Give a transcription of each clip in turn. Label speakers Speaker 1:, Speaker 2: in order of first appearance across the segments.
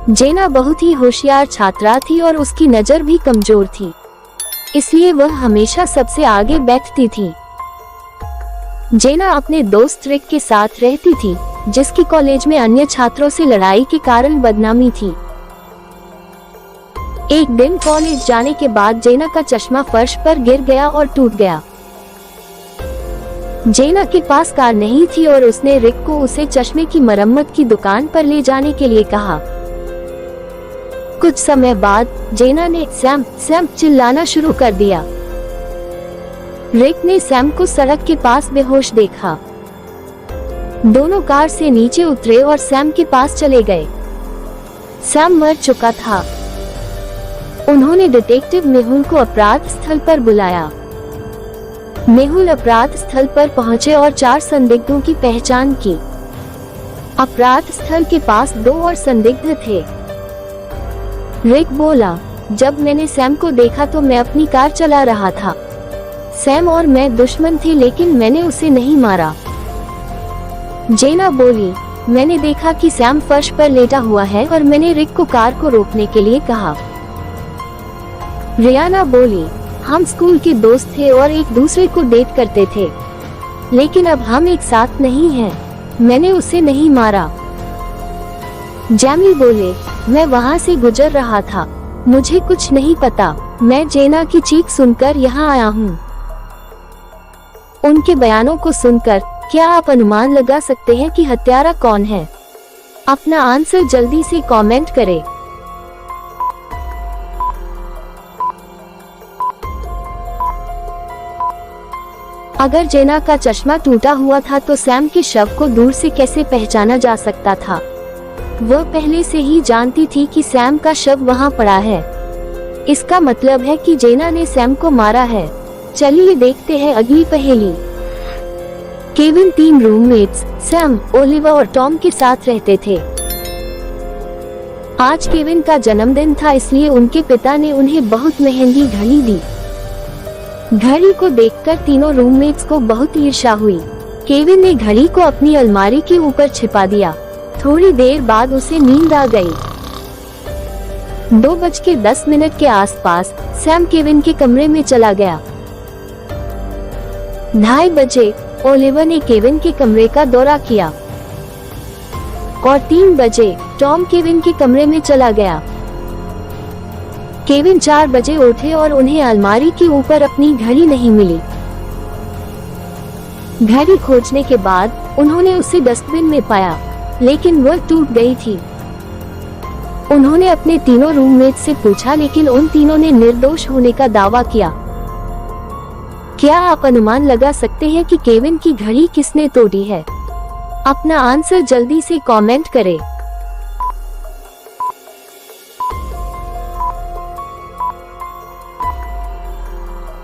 Speaker 1: जेना बहुत ही होशियार छात्रा थी और उसकी नजर भी कमजोर थी, इसलिए वह हमेशा सबसे आगे बैठती थी। जेना अपने दोस्त रिक के साथ रहती थी, जिसकी कॉलेज में अन्य छात्रों से लड़ाई के कारण बदनामी थी। एक दिन कॉलेज जाने के बाद जेना का चश्मा फर्श पर गिर गया और टूट गया। जेना के पास कार नहीं थी और उसने रिक को उसे चश्मे की मरम्मत की दुकान पर ले जाने के लिए कहा। कुछ समय बाद जेना ने सैम सैम चिल्लाना शुरू कर दिया। रिक ने सैम को सड़क के पास बेहोश देखा। दोनों कार से नीचे उतरे और सैम के पास चले गए। सैम मर चुका था। उन्होंने डिटेक्टिव मेहुल को अपराध स्थल पर बुलाया। मेहुल अपराध स्थल पर पहुंचे और 4 संदिग्धों की पहचान की। अपराध स्थल के पास 2 और संदिग्ध थे। रिक बोला, जब मैंने सैम को देखा तो मैं अपनी कार चला रहा था। सैम और मैं दुश्मन थे, लेकिन मैंने उसे नहीं मारा। जेना बोली, मैंने देखा कि सैम फर्श पर लेटा हुआ है और मैंने रिक को कार को रोकने के लिए कहा। रियाना बोली, हम स्कूल के दोस्त थे और एक दूसरे को डेट करते थे, लेकिन अब हम एक साथ नहीं हैं। मैंने उसे नहीं मारा। जैमी बोले, मैं वहाँ से गुजर रहा था, मुझे कुछ नहीं पता। मैं जेना की चीख सुनकर यहाँ आया हूँ। उनके बयानों को सुनकर क्या आप अनुमान लगा सकते हैं कि हत्यारा कौन है? अपना आंसर जल्दी से कमेंट करें। अगर जेना का चश्मा टूटा हुआ था तो सैम के शव को दूर से कैसे पहचाना जा सकता था? वह पहले से ही जानती थी कि सैम का शव वहां पड़ा है। इसका मतलब है कि जेना ने सैम को मारा है। चलिए देखते हैं अगली पहेली। केविन 3 रूममेट्स सैम, ओलिवर और टॉम के साथ रहते थे। आज केविन का जन्मदिन था, इसलिए उनके पिता ने उन्हें बहुत महंगी घड़ी दी। घड़ी को देखकर तीनों रूममेट्स को बहुत ईर्ष्या हुई। केविन ने घड़ी को अपनी अलमारी के ऊपर छिपा दिया। थोड़ी देर बाद उसे नींद आ गई। 2:10 के आसपास सैम केविन के कमरे में चला गया। 2:30 बजे ओलिवर ने केविन के कमरे का दौरा किया और 3 बजे टॉम केविन के कमरे में चला गया। केविन 4 बजे उठे और उन्हें अलमारी के ऊपर अपनी घड़ी नहीं मिली। घड़ी खोजने के बाद उन्होंने उसे डस्टबिन में पाया, लेकिन वह टूट गई थी। उन्होंने अपने तीनों रूममेट से पूछा, लेकिन उन तीनों ने निर्दोष होने का दावा किया। क्या आप अनुमान लगा सकते हैं कि केविन की घड़ी किसने तोड़ी है? अपना आंसर जल्दी से कमेंट करें।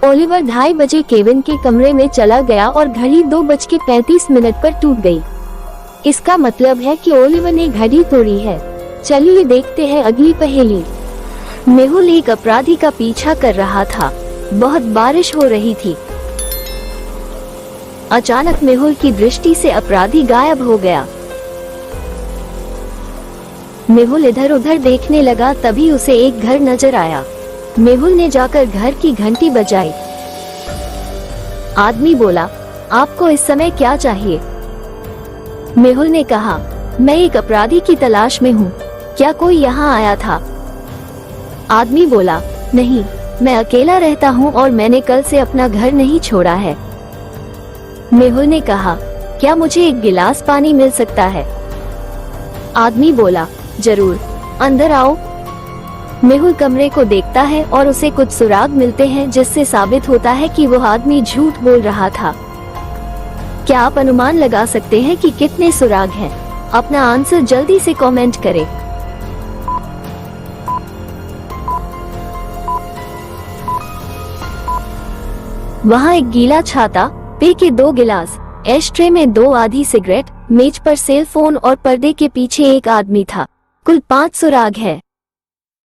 Speaker 1: ओलिवर 2:30 बजे केविन के कमरे में चला गया और घड़ी 2:35 पर टूट गई। इसका मतलब है कि ओलिवर ने घड़ी तोड़ी है। चलिए देखते हैं अगली पहेली। मेहुल एक अपराधी का पीछा कर रहा था। बहुत बारिश हो रही थी। अचानक मेहुल की दृष्टि से अपराधी गायब हो गया। मेहुल इधर उधर देखने लगा, तभी उसे एक घर नजर आया। मेहुल ने जाकर घर की घंटी बजाई। आदमी बोला, आपको इस समय क्या चाहिए? मेहुल ने कहा, मैं एक अपराधी की तलाश में हूँ। क्या कोई यहाँ आया था? आदमी बोला, नहीं, मैं अकेला रहता हूँ और मैंने कल से अपना घर नहीं छोड़ा है। मेहुल ने कहा, क्या मुझे एक गिलास पानी मिल सकता है? आदमी बोला, जरूर, अंदर आओ। मेहुल कमरे को देखता है और उसे कुछ सुराग मिलते हैं, जिससे साबित होता है कि वह आदमी झूठ बोल रहा था। क्या आप अनुमान लगा सकते हैं कि कितने सुराग हैं? अपना आंसर जल्दी से कमेंट करें। वहाँ एक गीला छाता, पे के 2 गिलास, एशट्रे में 2 आधी सिगरेट, मेज पर सेल फोन और पर्दे के पीछे एक आदमी था। कुल 5 सुराग है।